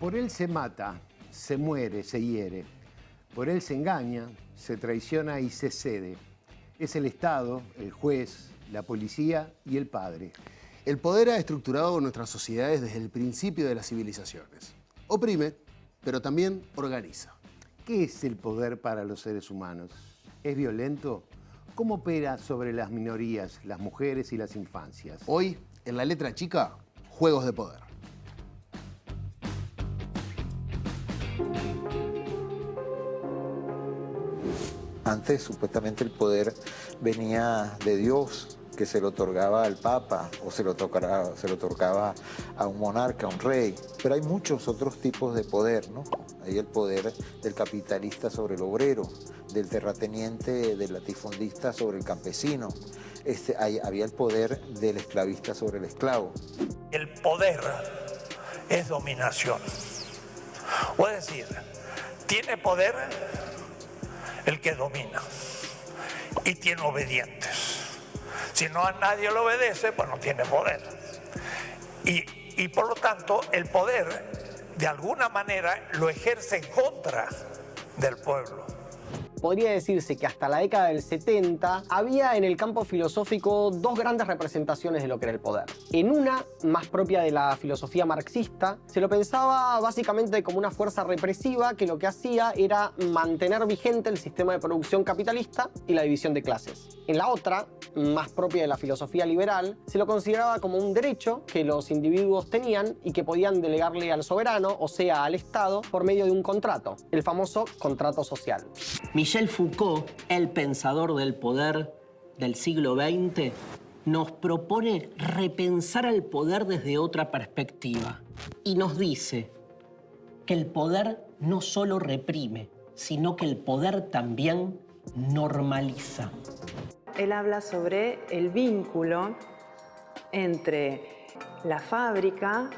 Por él se mata, se muere, se hiere. Por él se engaña, se traiciona y se cede. Es el Estado, el juez, la policía y el padre. El poder ha estructurado nuestras sociedades desde el principio de las civilizaciones. Oprime, pero también organiza. ¿Qué es el poder para los seres humanos? ¿Es violento? ¿Cómo opera sobre las minorías, las mujeres y las infancias? Hoy, en la letra chica, juegos de poder. Antes, supuestamente, el poder venía de Dios, que se lo otorgaba al Papa o se lo otorgaba a un monarca, a un rey. Pero hay muchos otros tipos de poder, ¿no? Hay el poder del capitalista sobre el obrero, del terrateniente, del latifundista sobre el campesino. Había el poder del esclavista sobre el esclavo. El poder es dominación. O es decir, tiene poder el que domina y tiene obedientes. Si no a nadie le obedece, pues no tiene poder. Y por lo tanto, el poder, de alguna manera, lo ejerce en contra del pueblo. Podría decirse que hasta la década del 70 había en el campo filosófico dos grandes representaciones de lo que era el poder. En una, más propia de la filosofía marxista, se lo pensaba básicamente como una fuerza represiva que lo que hacía era mantener vigente el sistema de producción capitalista y la división de clases. En la otra, más propia de la filosofía liberal, se lo consideraba como un derecho que los individuos tenían y que podían delegarle al soberano, o sea, al Estado, por medio de un contrato, el famoso contrato social. Michel Foucault, el pensador del poder del siglo XX, nos propone repensar el poder desde otra perspectiva y nos dice que el poder no solo reprime, sino que el poder también normaliza. Él habla sobre el vínculo entre la fábrica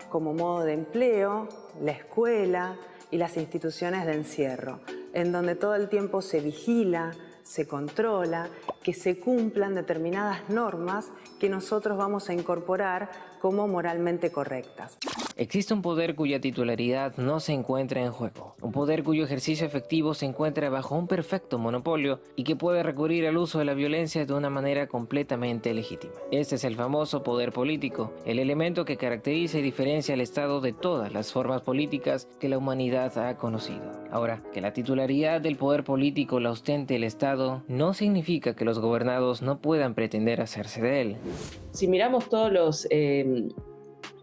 como modo de empleo, la escuela y las instituciones de encierro, en donde todo el tiempo se vigila, se controla, que se cumplan determinadas normas que nosotros vamos a incorporar como moralmente correctas. Existe un poder cuya titularidad no se encuentra en juego, un poder cuyo ejercicio efectivo se encuentra bajo un perfecto monopolio y que puede recurrir al uso de la violencia de una manera completamente legítima. Este es el famoso poder político, el elemento que caracteriza y diferencia al Estado de todas las formas políticas que la humanidad ha conocido. Ahora, que la titularidad del poder político la ostente el Estado no significa que los gobernados no puedan pretender hacerse de él. Si miramos todos los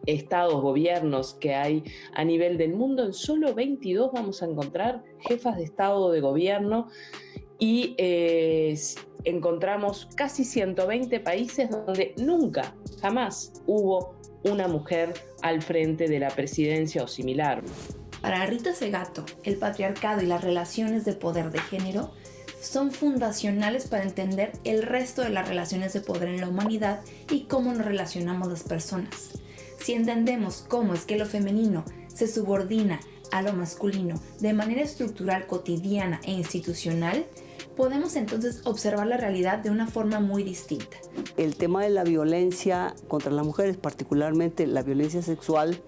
estados, gobiernos que hay a nivel del mundo, en solo 22 vamos a encontrar jefas de estado o de gobierno y encontramos casi 120 países donde nunca, jamás hubo una mujer al frente de la presidencia o similar. Para Rita Segato, el patriarcado y las relaciones de poder de género son fundacionales para entender el resto de las relaciones de poder en la humanidad y cómo nos relacionamos las personas. Si entendemos cómo es que lo femenino se subordina a lo masculino de manera estructural, cotidiana e institucional, podemos entonces observar la realidad de una forma muy distinta. El tema de la violencia contra las mujeres, particularmente la violencia sexual,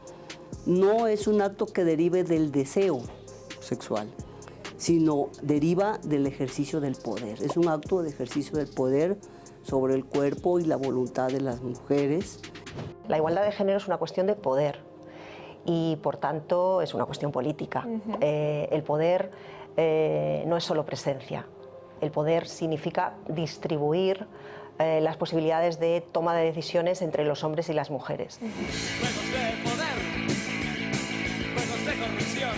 no es un acto que derive del deseo sexual, sino deriva del ejercicio del poder. Es un acto de ejercicio del poder sobre el cuerpo y la voluntad de las mujeres. La igualdad de género es una cuestión de poder y, por tanto, es una cuestión política. El poder no es solo presencia. El poder significa distribuir las posibilidades de toma de decisiones entre los hombres y las mujeres. Juegos de poder, juegos de corrupción,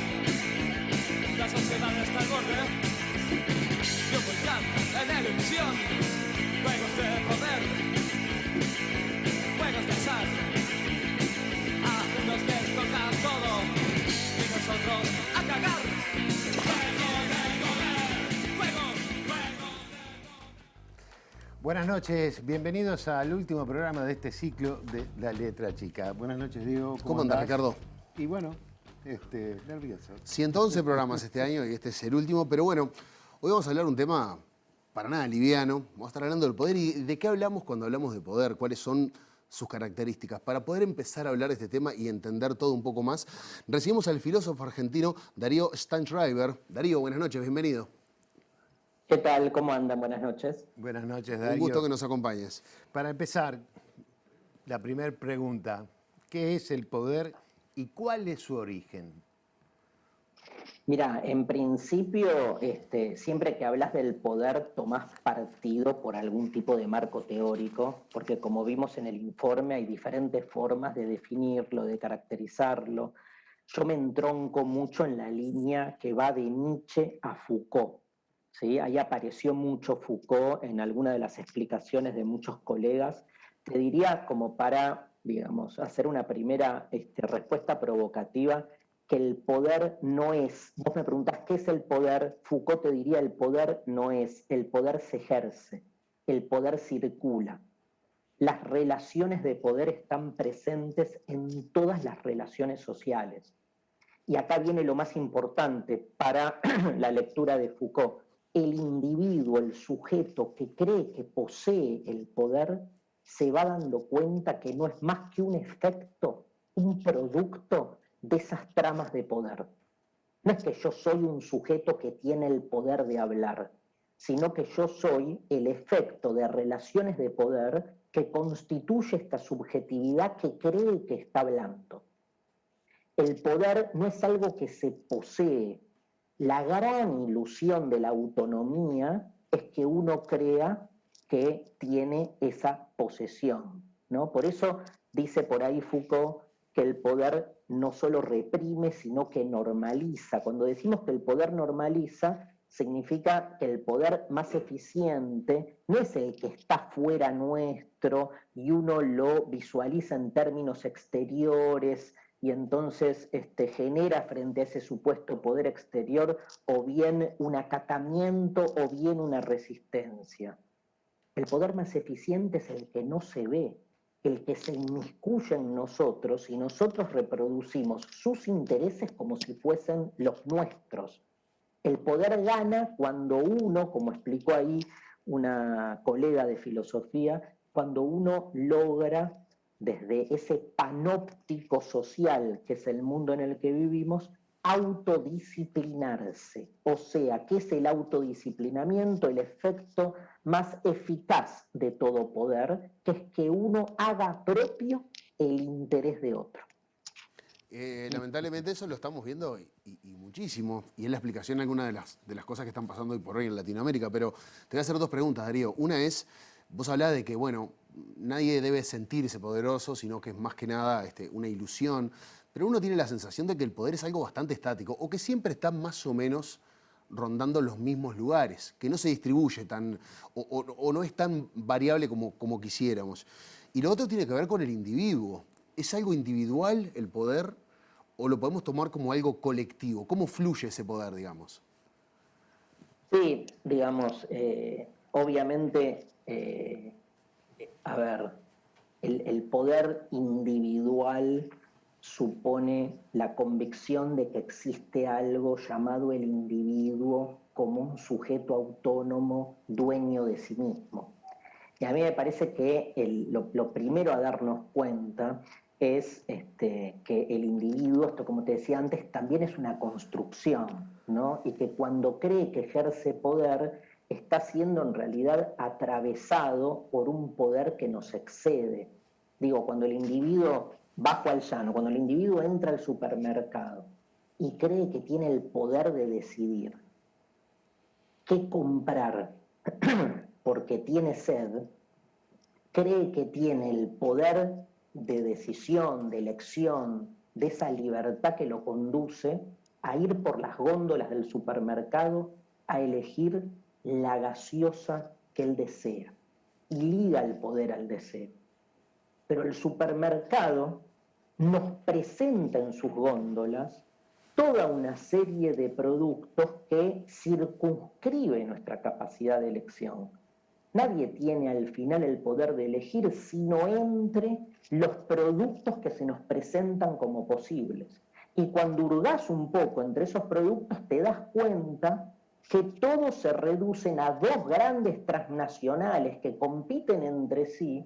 la sociedad está al borde de un volcán en erupción. Juegos de poder, juegos de azar, hacemos que esto toca todo y nosotros a cagar. Juegos de poder, juegos de poder. Buenas noches, bienvenidos al último programa de este ciclo de La Letra Chica. Buenas noches, Diego. ¿Cómo andás, Ricardo? Y bueno, nervioso. 111 programas este año y este es el último, pero bueno, hoy vamos a hablar un tema para nada liviano. Vamos a estar hablando del poder y de qué hablamos cuando hablamos de poder, cuáles son sus características. Para poder empezar a hablar de este tema y entender todo un poco más, recibimos al filósofo argentino Darío Stanschreiber. Darío, buenas noches, bienvenido. ¿Qué tal? ¿Cómo andan? Buenas noches. Buenas noches, Darío. Un gusto que nos acompañes. Para empezar, la primera pregunta, ¿qué es el poder y cuál es su origen? Mira, en principio, siempre que hablas del poder tomás partido por algún tipo de marco teórico, porque como vimos en el informe hay diferentes formas de definirlo, de caracterizarlo. Yo me entronco mucho en la línea que va de Nietzsche a Foucault. ¿Sí? Ahí apareció mucho Foucault en alguna de las explicaciones de muchos colegas. Te diría como para, digamos, hacer una primera respuesta provocativa, que el poder no es, vos me preguntás ¿qué es el poder? Foucault te diría el poder no es, el poder se ejerce, el poder circula. Las relaciones de poder están presentes en todas las relaciones sociales. Y acá viene lo más importante para la lectura de Foucault. El individuo, el sujeto que cree que posee el poder, se va dando cuenta que no es más que un efecto, un producto de esas tramas de poder. No es que yo soy un sujeto que tiene el poder de hablar, sino que yo soy el efecto de relaciones de poder que constituye esta subjetividad que cree que está hablando. El poder no es algo que se posee. La gran ilusión de la autonomía es que uno crea que tiene esa posesión, ¿no? Por eso dice por ahí Foucault que el poder no solo reprime, sino que normaliza. Cuando decimos que el poder normaliza, significa que el poder más eficiente no es el que está fuera nuestro y uno lo visualiza en términos exteriores y entonces genera frente a ese supuesto poder exterior o bien un acatamiento o bien una resistencia. El poder más eficiente es el que no se ve, el que se inmiscuye en nosotros y nosotros reproducimos sus intereses como si fuesen los nuestros. El poder gana cuando uno, como explicó ahí una colega de filosofía, cuando uno logra desde ese panóptico social que es el mundo en el que vivimos, autodisciplinarse. O sea, ¿qué es el autodisciplinamiento? El efecto más eficaz de todo poder, que es que uno haga propio el interés de otro. Lamentablemente eso lo estamos viendo y muchísimo, y es la explicación de algunas de las cosas que están pasando hoy por hoy en Latinoamérica, pero te voy a hacer dos preguntas, Darío. Una es, vos hablás de que, bueno, nadie debe sentirse poderoso, sino que es más que nada una ilusión, pero uno tiene la sensación de que el poder es algo bastante estático, o que siempre está más o menos rondando los mismos lugares, que no se distribuye tan, o no es tan variable como quisiéramos. Y lo otro tiene que ver con el individuo. ¿Es algo individual el poder o lo podemos tomar como algo colectivo? ¿Cómo fluye ese poder, digamos? Sí, digamos, obviamente, el poder individual supone la convicción de que existe algo llamado el individuo como un sujeto autónomo, dueño de sí mismo. Y a mí me parece que lo primero a darnos cuenta es que el individuo, esto como te decía antes, también es una construcción, ¿no? Y que cuando cree que ejerce poder, está siendo en realidad atravesado por un poder que nos excede. Digo, cuando el individuo, bajo al llano, cuando el individuo entra al supermercado y cree que tiene el poder de decidir qué comprar porque tiene sed, cree que tiene el poder de decisión, de elección, de esa libertad que lo conduce a ir por las góndolas del supermercado a elegir la gaseosa que él desea. Y liga el poder al deseo. Pero el supermercado nos presenta en sus góndolas toda una serie de productos que circunscribe nuestra capacidad de elección. Nadie tiene al final el poder de elegir sino entre los productos que se nos presentan como posibles. Y cuando hurgás un poco entre esos productos te das cuenta que todos se reducen a dos grandes transnacionales que compiten entre sí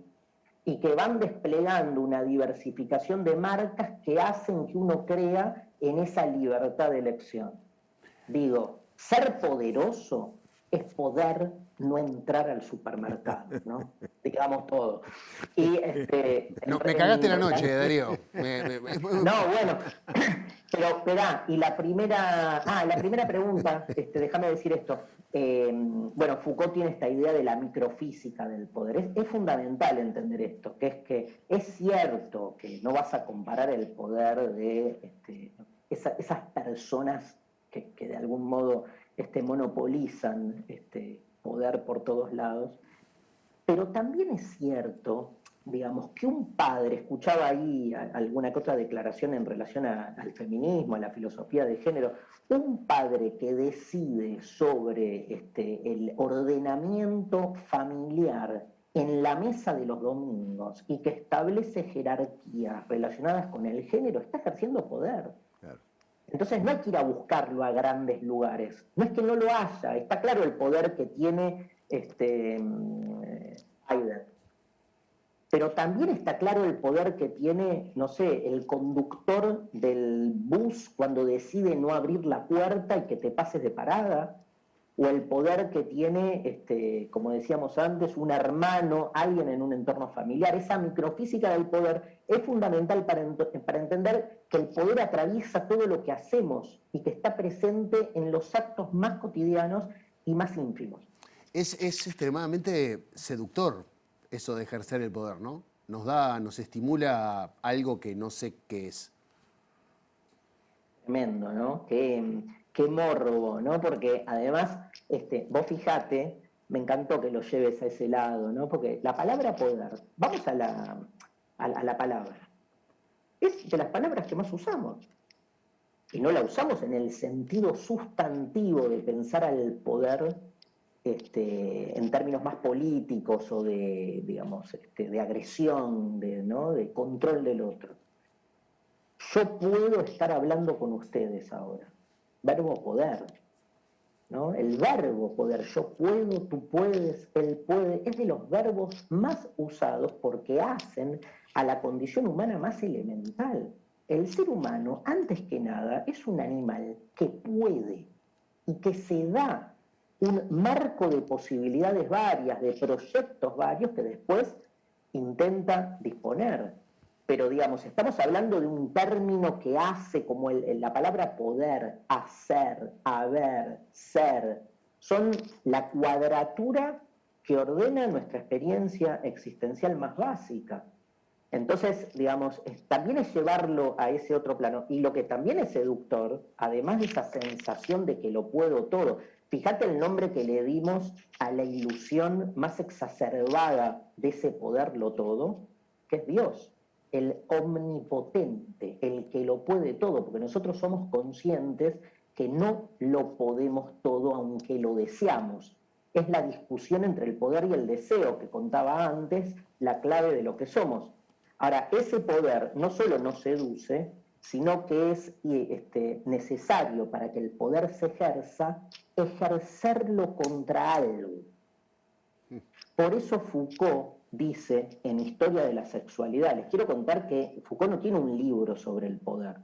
y que van desplegando una diversificación de marcas que hacen que uno crea en esa libertad de elección. Digo, ser poderoso es poder no entrar al supermercado, ¿no? Digamos todo. Y no, me cagaste la noche, Darío. No, bueno, pero esperá, y la primera pregunta, déjame decir esto. Bueno, Foucault tiene esta idea de la microfísica del poder. Es fundamental entender esto, que es que es cierto que no vas a comparar el poder de esas personas que de algún modo monopolizan poder por todos lados, pero también es cierto, digamos, que un padre, escuchaba ahí alguna que otra declaración en relación al feminismo, a la filosofía de género, un padre que decide sobre el ordenamiento familiar en la mesa de los domingos y que establece jerarquías relacionadas con el género, está ejerciendo poder. Claro. Entonces no hay que ir a buscarlo a grandes lugares, no es que no lo haya, está claro el poder que tiene Heidegger. Pero también está claro el poder que tiene, no sé, el conductor del bus cuando decide no abrir la puerta y que te pases de parada, o el poder que tiene, como decíamos antes, un hermano, alguien en un entorno familiar. Esa microfísica del poder es fundamental para entender que el poder atraviesa todo lo que hacemos y que está presente en los actos más cotidianos y más ínfimos. Es extremadamente seductor eso de ejercer el poder, ¿no? Nos estimula algo que no sé qué es. Tremendo, ¿no? Qué morbo, ¿no? Porque además, vos fijate, me encantó que lo lleves a ese lado, ¿no? Porque la palabra poder, vamos a la palabra, es de las palabras que más usamos. Y no la usamos en el sentido sustantivo de pensar al poder en términos más políticos o de, digamos, de agresión, de control del otro. Yo puedo estar hablando con ustedes ahora. Verbo poder, ¿no? El verbo poder, yo puedo, tú puedes, él puede, es de los verbos más usados porque hacen a la condición humana más elemental. El ser humano, antes que nada, es un animal que puede y que se da un marco de posibilidades varias, de proyectos varios que después intenta disponer. Pero, digamos, estamos hablando de un término que hace como la palabra poder, hacer, haber, ser. Son la cuadratura que ordena nuestra experiencia existencial más básica. Entonces, digamos, también es llevarlo a ese otro plano. Y lo que también es seductor, además de esa sensación de que lo puedo todo, fíjate el nombre que le dimos a la ilusión más exacerbada de ese poderlo todo, que es Dios, el omnipotente, el que lo puede todo, porque nosotros somos conscientes que no lo podemos todo aunque lo deseamos. Es la discusión entre el poder y el deseo que contaba antes, la clave de lo que somos. Ahora, ese poder no solo nos seduce, sino que es necesario para que el poder se ejerza, ejercerlo contra algo. Por eso Foucault dice en Historia de la Sexualidad, les quiero contar que Foucault no tiene un libro sobre el poder,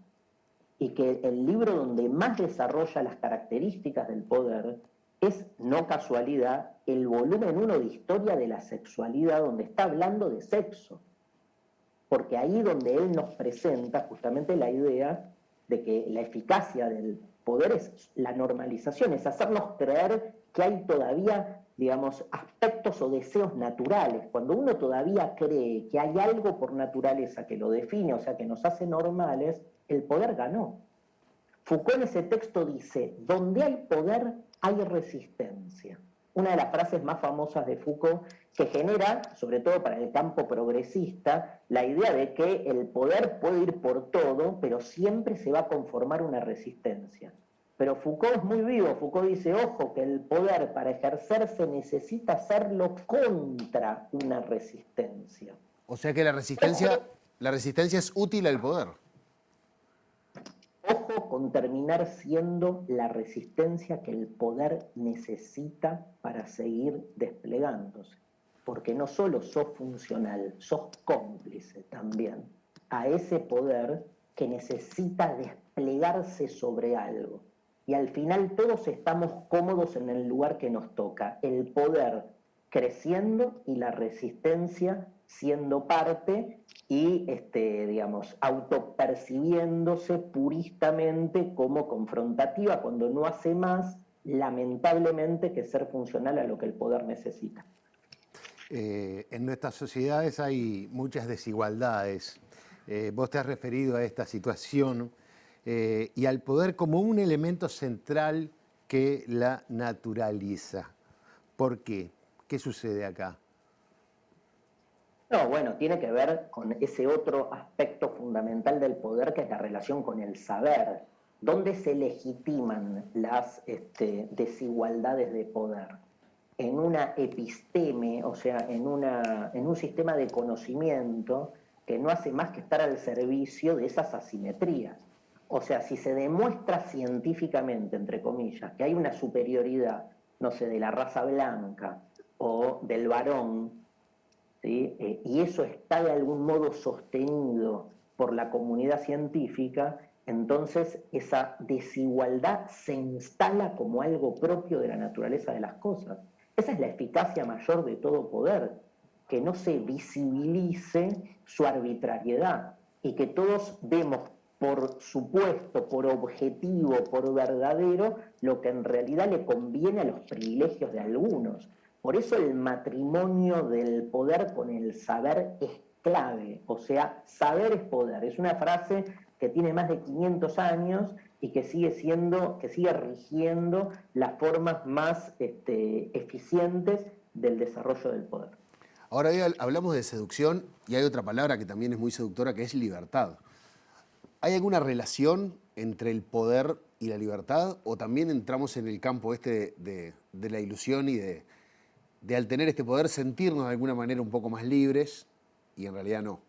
y que el libro donde más desarrolla las características del poder es, no casualidad, el volumen 1 de Historia de la Sexualidad, donde está hablando de sexo. Porque ahí donde él nos presenta justamente la idea de que la eficacia del poder es la normalización, es hacernos creer que hay todavía, digamos, aspectos o deseos naturales. Cuando uno todavía cree que hay algo por naturaleza que lo define, o sea, que nos hace normales, el poder ganó. Foucault en ese texto dice, donde hay poder, hay resistencia. Una de las frases más famosas de Foucault que genera, sobre todo para el campo progresista, la idea de que el poder puede ir por todo, pero siempre se va a conformar una resistencia. Pero Foucault es muy vivo, Foucault dice, ojo, que el poder para ejercerse necesita hacerlo contra una resistencia. O sea que la resistencia es útil al poder. Ojo con terminar siendo la resistencia que el poder necesita para seguir desplegándose. porque no solo sos funcional, sos cómplice también a ese poder que necesita desplegarse sobre algo. Y al final todos estamos cómodos en el lugar que nos toca, el poder creciendo y la resistencia siendo parte y, digamos, autopercibiéndose puristamente como confrontativa cuando no hace más, lamentablemente, que ser funcional a lo que el poder necesita. En nuestras sociedades hay muchas desigualdades. Vos te has referido a esta situación y al poder como un elemento central que la naturaliza. ¿Por qué? ¿Qué sucede acá? No, bueno, tiene que ver con ese otro aspecto fundamental del poder, que es la relación con el saber. ¿Dónde se legitiman las desigualdades de poder? En una episteme, o sea, en un sistema de conocimiento que no hace más que estar al servicio de esas asimetrías. O sea, si se demuestra científicamente, entre comillas, que hay una superioridad, no sé, de la raza blanca o del varón, ¿sí? Y eso está de algún modo sostenido por la comunidad científica, entonces esa desigualdad se instala como algo propio de la naturaleza de las cosas. Esa es la eficacia mayor de todo poder, que no se visibilice su arbitrariedad y que todos demos por supuesto, por objetivo, por verdadero, lo que en realidad le conviene a los privilegios de algunos. Por eso el matrimonio del poder con el saber es clave, o sea, saber es poder. Es una frase que tiene más de 500 años y que sigue rigiendo las formas más eficientes del desarrollo del poder. Ahora hablamos de seducción y hay otra palabra que también es muy seductora, que es libertad. ¿Hay alguna relación entre el poder y la libertad? ¿O también entramos en el campo de la ilusión y de al tener este poder sentirnos de alguna manera un poco más libres y en realidad no?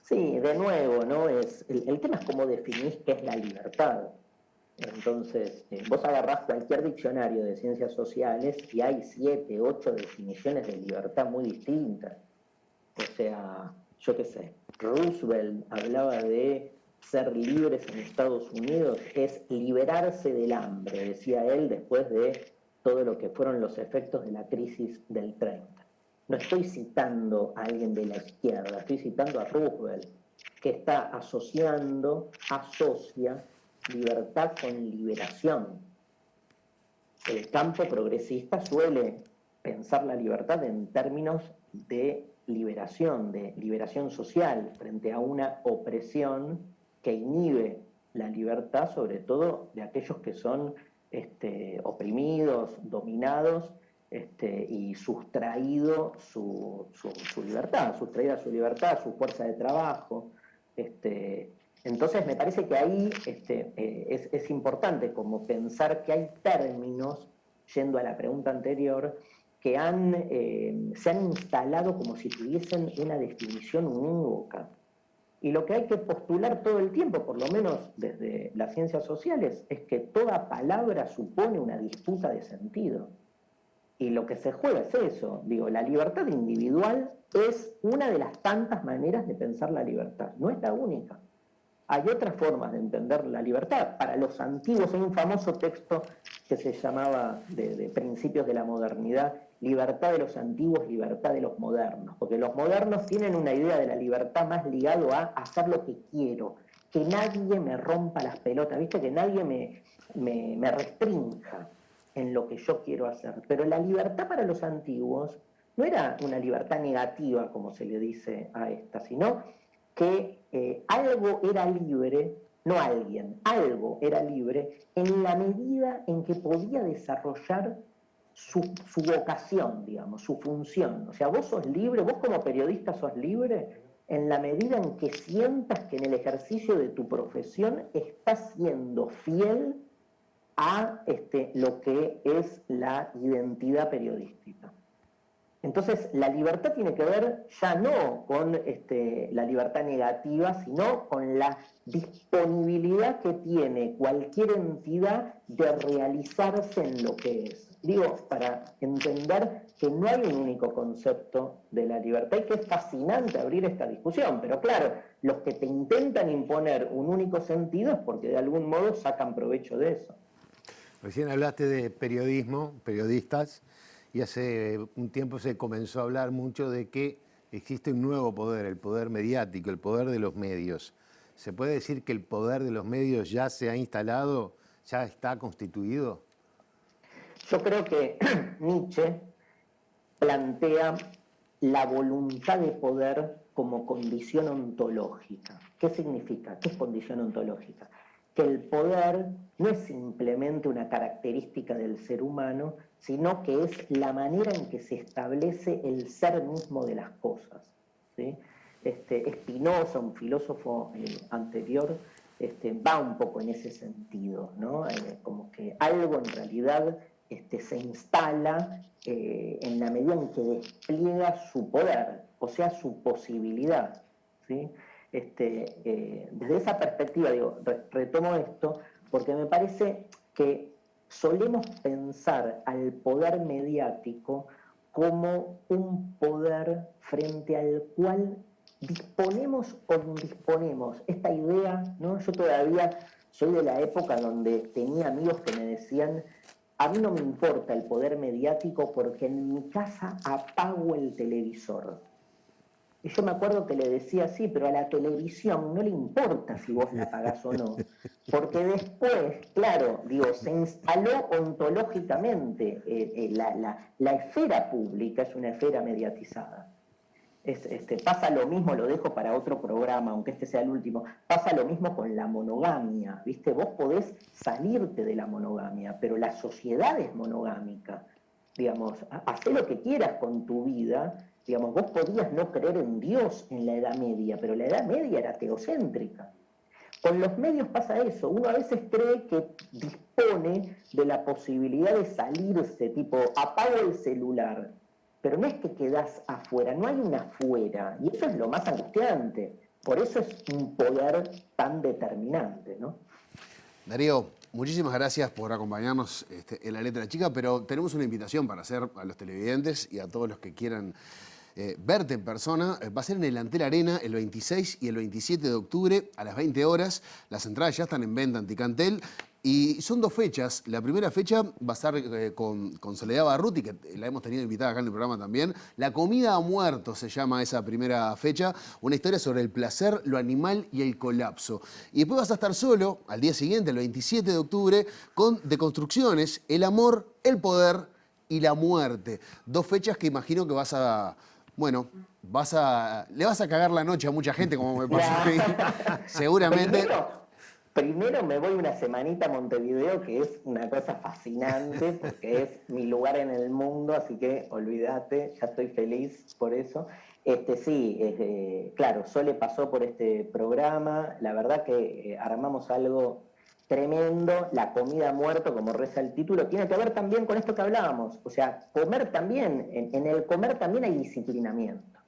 Sí, de nuevo, ¿no? El tema es cómo definís qué es la libertad. Entonces, vos agarrás cualquier diccionario de ciencias sociales y hay 7, 8 definiciones de libertad muy distintas. O sea, yo qué sé, Roosevelt hablaba de ser libres en Estados Unidos, es liberarse del hambre, decía él, después de todo lo que fueron los efectos de la crisis del 30. No estoy citando a alguien de la izquierda, estoy citando a Roosevelt, que asocia libertad con liberación. El campo progresista suele pensar la libertad en términos de liberación social frente a una opresión que inhibe la libertad, sobre todo de aquellos que son oprimidos, dominados y sustraída su libertad, su fuerza de trabajo. Entonces me parece que ahí es importante como pensar que hay términos, yendo a la pregunta anterior, que se han instalado como si tuviesen una definición unívoca. Y lo que hay que postular todo el tiempo, por lo menos desde las ciencias sociales, es que toda palabra supone una disputa de sentido. Y lo que se juega es eso. Digo, la libertad individual es una de las tantas maneras de pensar la libertad. No es la única. Hay otras formas de entender la libertad. Para los antiguos hay un famoso texto que se llamaba de principios de la modernidad, libertad de los antiguos, libertad de los modernos. Porque los modernos tienen una idea de la libertad más ligado a hacer lo que quiero, que nadie me rompa las pelotas, ¿viste? Que nadie me restrinja en lo que yo quiero hacer. Pero la libertad para los antiguos no era una libertad negativa, como se le dice a esta, sino que algo era libre, no alguien, algo era libre en la medida en que podía desarrollar su vocación, digamos, su función. O sea, vos sos libre, vos como periodista sos libre en la medida en que sientas que en el ejercicio de tu profesión estás siendo fiel a lo que es la identidad periodística. Entonces, la libertad tiene que ver ya no con la libertad negativa, sino con la disponibilidad que tiene cualquier entidad de realizarse en lo que es. digo, para entender que no hay un único concepto de la libertad y que es fascinante abrir esta discusión, pero claro, los que te intentan imponer un único sentido es porque de algún modo sacan provecho de eso. Recién hablaste de periodismo, periodistas, y hace un tiempo se comenzó a hablar mucho de que existe un nuevo poder, el poder mediático, el poder de los medios. ¿Se puede decir que el poder de los medios ya se ha instalado, ya está constituido? Yo creo que Nietzsche plantea la voluntad de poder como condición ontológica. ¿Qué significa? ¿Qué es condición ontológica? Que el poder no es simplemente una característica del ser humano, sino que es la manera en que se establece el ser mismo de las cosas, ¿sí? Spinoza, un filósofo anterior, va un poco en ese sentido, ¿no? Como que algo en realidad se instala en la medida en que despliega su poder, o sea, su posibilidad, ¿sí? Desde esa perspectiva, digo, retomo esto, porque me parece que solemos pensar al poder mediático como un poder frente al cual disponemos o indisponemos. Esta idea, ¿no? Yo todavía soy de la época donde tenía amigos que me decían: a mí no me importa el poder mediático porque en mi casa apago el televisor. Y yo me acuerdo que le decía, sí, pero a la televisión no le importa si vos la apagás o no. Porque después, claro, digo, se instaló ontológicamente. La esfera pública es una esfera mediatizada. Pasa lo mismo, lo dejo para otro programa, aunque este sea el último, pasa lo mismo con la monogamia, ¿viste? Vos podés salirte de la monogamia, pero la sociedad es monogámica. Digamos, hacé lo que quieras con tu vida. Digamos, vos podías no creer en Dios en la Edad Media, pero la Edad Media era teocéntrica. Con los medios pasa eso. Uno a veces cree que dispone de la posibilidad de salirse, tipo, apago el celular. Pero no es que quedás afuera, no hay un afuera. Y eso es lo más angustiante. Por eso es un poder tan determinante, ¿no? Darío, muchísimas gracias por acompañarnos en La Letra Chica, pero tenemos una invitación para hacer a los televidentes y a todos los que quieran verte en persona. Va a ser en el Antel Arena el 26 y el 27 de octubre a las 20 horas. Las entradas ya están en venta en Ticantel. Y son 2 fechas. La primera fecha va a estar con Soledad Barruti, que la hemos tenido invitada acá en el programa también. La comida a muertos se llama esa primera fecha. Una historia sobre el placer, lo animal y el colapso. Y después vas a estar solo, al día siguiente, el 27 de octubre, con Deconstrucciones, el amor, el poder y la muerte. 2 fechas que imagino que vas a... Bueno, le vas a cagar la noche a mucha gente, como me pasó a mí. Seguramente... Primero me voy una semanita a Montevideo, que es una cosa fascinante, porque es mi lugar en el mundo, así que olvídate, ya estoy feliz por eso. Claro, Sole pasó por este programa, la verdad que armamos algo tremendo. La comida a muerto, como reza el título, tiene que ver también con esto que hablábamos. O sea, comer también, en el comer también hay disciplinamiento,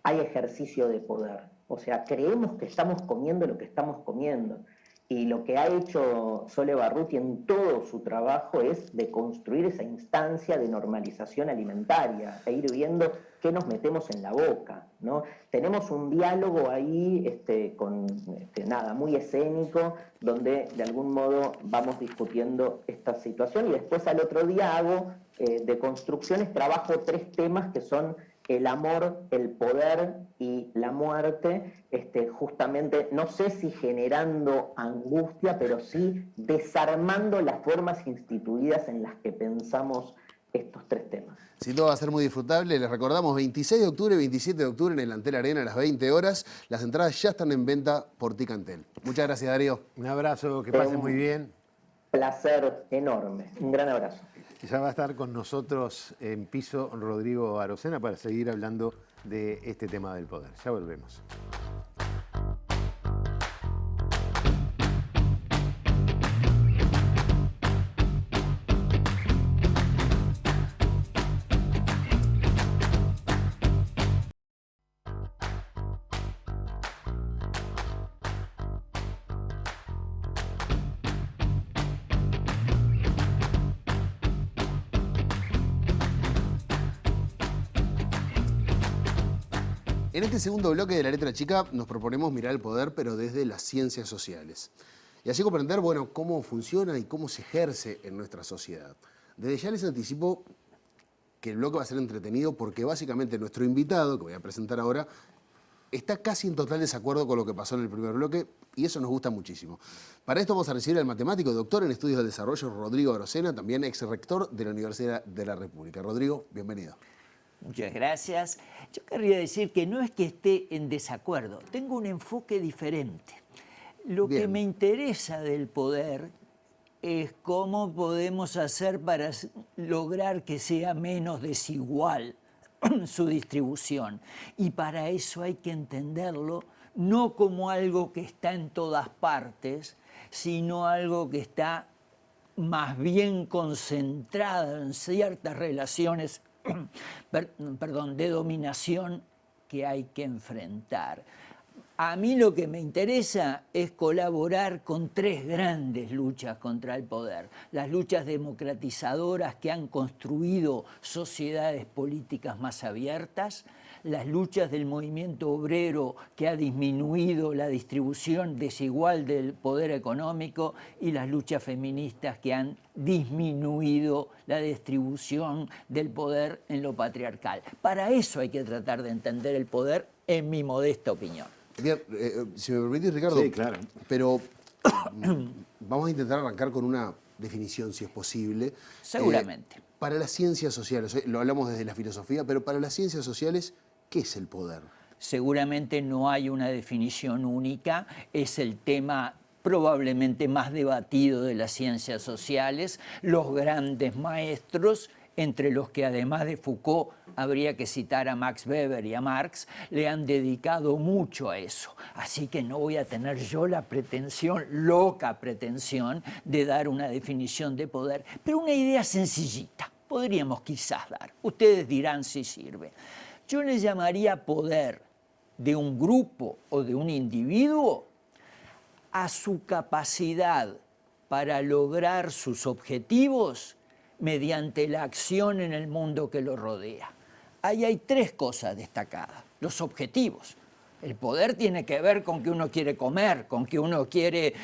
hay ejercicio de poder. O sea, creemos que estamos comiendo lo que estamos comiendo. Y lo que ha hecho Sole Barruti en todo su trabajo es de construir esa instancia de normalización alimentaria, e ir viendo qué nos metemos en la boca, ¿no? Tenemos un diálogo ahí muy escénico, donde de algún modo vamos discutiendo esta situación, y después al otro día hago Deconstrucciones, trabajo 3 temas que son el amor, el poder y la muerte, justamente, no sé si generando angustia, pero sí desarmando las formas instituidas en las que pensamos estos 3 temas. Sin duda va a ser muy disfrutable. Les recordamos, 26 de octubre y 27 de octubre en el Antel Arena a las 20 horas. Las entradas ya están en venta por Ticantel. Muchas gracias, Darío. Un abrazo, que pases muy bien. Placer enorme. Un gran abrazo. Ya va a estar con nosotros en piso Rodrigo Arocena para seguir hablando de este tema del poder. Ya volvemos. En este segundo bloque de La Letra Chica nos proponemos mirar el poder, pero desde las ciencias sociales. Y así comprender, bueno, cómo funciona y cómo se ejerce en nuestra sociedad. Desde ya les anticipo que el bloque va a ser entretenido porque básicamente nuestro invitado, que voy a presentar ahora, está casi en total desacuerdo con lo que pasó en el primer bloque y eso nos gusta muchísimo. Para esto vamos a recibir al matemático, doctor en estudios del desarrollo, Rodrigo Arocena, también ex rector de la Universidad de la República. Rodrigo, bienvenido. Muchas gracias. Yo querría decir que no es que esté en desacuerdo, tengo un enfoque diferente. Lo que me interesa del poder es cómo podemos hacer para lograr que sea menos desigual su distribución. Y para eso hay que entenderlo no como algo que está en todas partes, sino algo que está más bien concentrado en ciertas relaciones de dominación que hay que enfrentar. A mí lo que me interesa es colaborar con tres grandes luchas contra el poder. Las luchas democratizadoras que han construido sociedades políticas más abiertas, las luchas del movimiento obrero que ha disminuido la distribución desigual del poder económico y las luchas feministas que han disminuido la distribución del poder en lo patriarcal. Para eso hay que tratar de entender el poder, en mi modesta opinión. Bien, si me permitís, Ricardo, sí, claro. Pero vamos a intentar arrancar con una definición, si es posible. Seguramente. Para las ciencias sociales, lo hablamos desde la filosofía, pero para las ciencias sociales, ¿qué es el poder? Seguramente no hay una definición única, es el tema probablemente más debatido de las ciencias sociales. Los grandes maestros, entre los que además de Foucault habría que citar a Max Weber y a Marx, le han dedicado mucho a eso. Así que no voy a tener yo la pretensión, loca pretensión, de dar una definición de poder, pero una idea sencillita podríamos quizás dar. Ustedes dirán si sirve. Yo le llamaría poder de un grupo o de un individuo a su capacidad para lograr sus objetivos mediante la acción en el mundo que lo rodea. Ahí hay tres cosas destacadas. Los objetivos. El poder tiene que ver con que uno quiere comer, con que uno quiere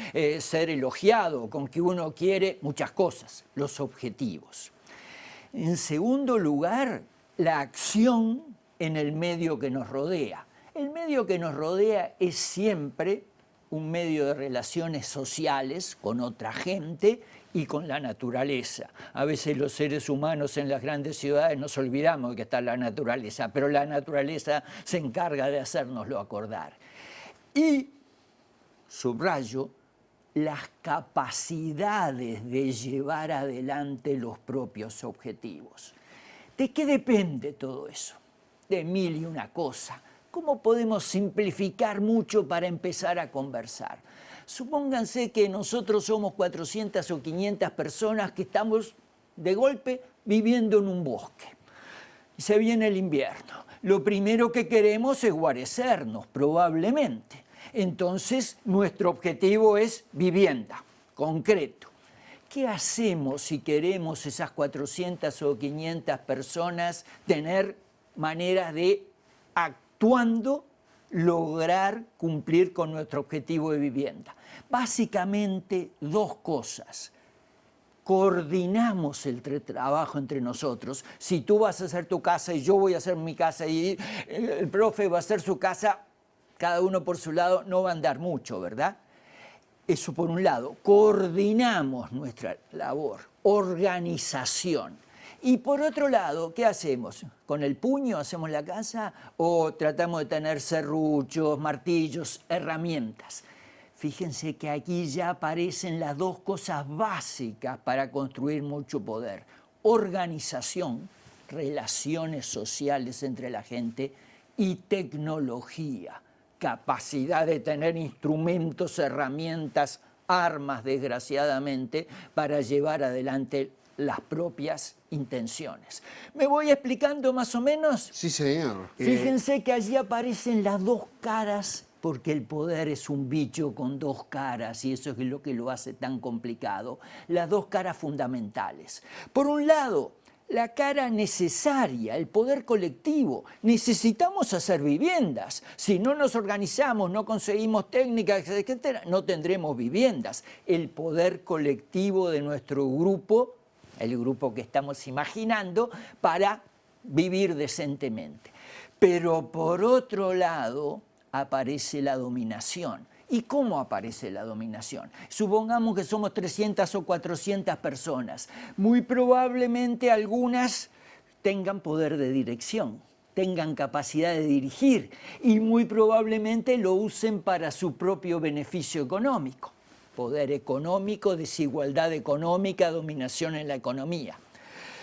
ser elogiado, con que uno quiere muchas cosas. Los objetivos. En segundo lugar, la acción en el medio que nos rodea. El medio que nos rodea es siempre un medio de relaciones sociales con otra gente y con la naturaleza. A veces los seres humanos en las grandes ciudades nos olvidamos de que está la naturaleza, pero la naturaleza se encarga de hacérnoslo acordar. Y, subrayo, las capacidades de llevar adelante los propios objetivos. ¿De qué depende todo eso? De mil y una cosa. ¿Cómo podemos simplificar mucho para empezar a conversar? Supónganse que nosotros somos 400 o 500 personas que estamos de golpe viviendo en un bosque. Y se viene el invierno. Lo primero que queremos es guarecernos, probablemente. Entonces, nuestro objetivo es vivienda, concreto. ¿Qué hacemos si queremos esas 400 o 500 personas tener maneras de actuando, lograr cumplir con nuestro objetivo de vivienda? Básicamente dos cosas. Coordinamos el trabajo entre nosotros. Si tú vas a hacer tu casa y yo voy a hacer mi casa y el profe va a hacer su casa, cada uno por su lado, no va a andar mucho, ¿verdad? Eso por un lado. Coordinamos nuestra labor, organización. Y por otro lado, ¿qué hacemos? ¿Con el puño hacemos la casa o tratamos de tener serruchos, martillos, herramientas? Fíjense que aquí ya aparecen las dos cosas básicas para construir mucho poder. Organización, relaciones sociales entre la gente y tecnología. Capacidad de tener instrumentos, herramientas, armas, desgraciadamente, para llevar adelante las propias intenciones. ¿Me voy explicando más o menos? Sí, señor. Fíjense que allí aparecen las dos caras, porque el poder es un bicho con dos caras y eso es lo que lo hace tan complicado. Las dos caras fundamentales. Por un lado, la cara necesaria, el poder colectivo. Necesitamos hacer viviendas. Si no nos organizamos, no conseguimos técnicas, etcétera, no tendremos viviendas. El poder colectivo de nuestro grupo, el grupo que estamos imaginando, para vivir decentemente. Pero por otro lado aparece la dominación. ¿Y cómo aparece la dominación? Supongamos que somos 300 o 400 personas. Muy probablemente algunas tengan poder de dirección, tengan capacidad de dirigir y muy probablemente lo usen para su propio beneficio económico. Poder económico, desigualdad económica, dominación en la economía.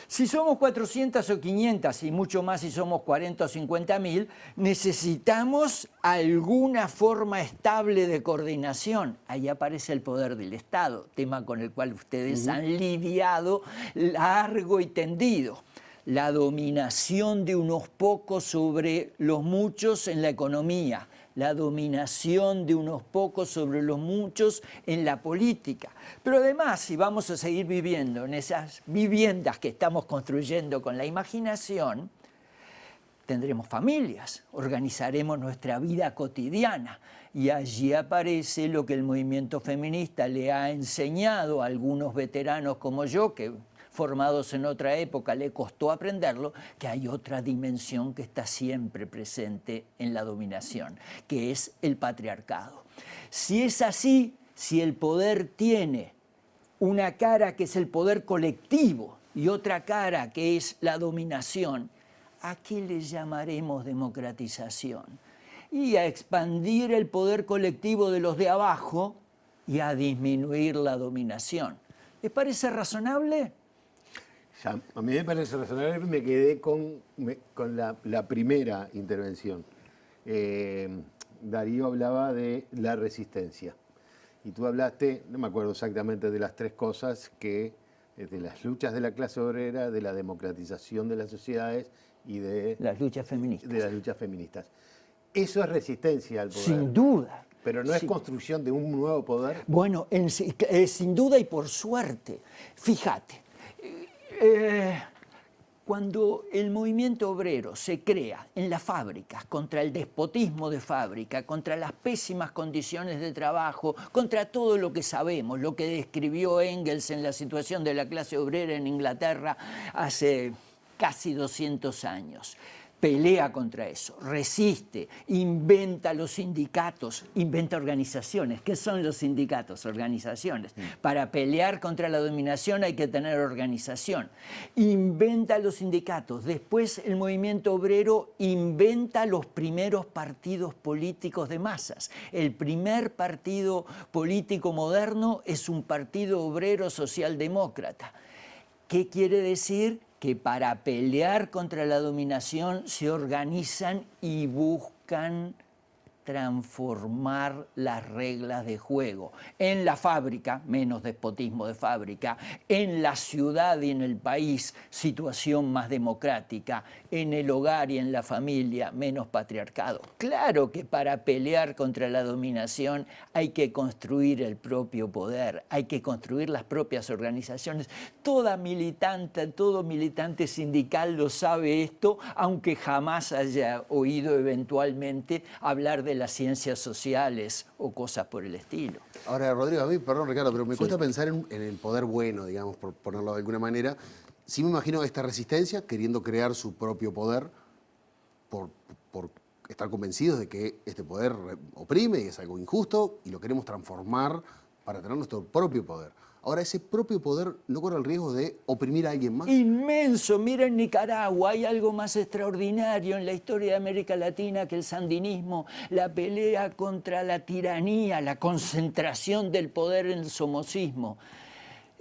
Si somos 400 o 500 y mucho más si somos 40 o 50.000, necesitamos alguna forma estable de coordinación. Ahí aparece el poder del Estado, tema con el cual ustedes han lidiado largo y tendido. La dominación de unos pocos sobre los muchos en la economía, la dominación de unos pocos sobre los muchos en la política. Pero además, si vamos a seguir viviendo en esas viviendas que estamos construyendo con la imaginación, tendremos familias, organizaremos nuestra vida cotidiana y allí aparece lo que el movimiento feminista le ha enseñado a algunos veteranos como yo, que formados en otra época le costó aprenderlo, que hay otra dimensión que está siempre presente en la dominación, que es el patriarcado. Si es así, si el poder tiene una cara que es el poder colectivo y otra cara que es la dominación, ¿a qué le llamaremos democratización? Y a expandir el poder colectivo de los de abajo y a disminuir la dominación. ¿Les parece razonable? A mí me parece razonable, me quedé con la primera intervención. Darío hablaba de la resistencia. Y tú hablaste, no me acuerdo exactamente de las tres cosas, de las luchas de la clase obrera, de la democratización de las sociedades y de las luchas feministas. Eso es resistencia al poder. Sin duda. Pero no es construcción de un nuevo poder. Bueno, sin duda y por suerte. Fíjate. Cuando el movimiento obrero se crea en las fábricas contra el despotismo de fábrica, contra las pésimas condiciones de trabajo, contra todo lo que sabemos, lo que describió Engels en la situación de la clase obrera en Inglaterra hace casi 200 años. Pelea contra eso, resiste, inventa los sindicatos, inventa organizaciones. ¿Qué son los sindicatos? Organizaciones. Para pelear contra la dominación hay que tener organización. Inventa los sindicatos. Después el movimiento obrero inventa los primeros partidos políticos de masas. El primer partido político moderno es un partido obrero socialdemócrata. ¿Qué quiere decir? Que para pelear contra la dominación se organizan y buscan transformar las reglas de juego. En la fábrica, menos despotismo de fábrica. En la ciudad y en el país, situación más democrática. En el hogar y en la familia, menos patriarcado. Claro que para pelear contra la dominación hay que construir el propio poder, hay que construir las propias organizaciones. Todo militante sindical lo sabe esto, aunque jamás haya oído eventualmente hablar de las ciencias sociales o cosas por el estilo. Ahora, Rodrigo, a mí, perdón Ricardo, pero me cuesta pensar en el poder bueno, digamos, por ponerlo de alguna manera. Sí me imagino esta resistencia queriendo crear su propio poder por estar convencidos de que este poder oprime y es algo injusto y lo queremos transformar para tener nuestro propio poder. Ahora, ese propio poder no corre el riesgo de oprimir a alguien más. Inmenso. Mira, en Nicaragua hay algo más extraordinario en la historia de América Latina que el sandinismo, la pelea contra la tiranía, la concentración del poder en el somocismo.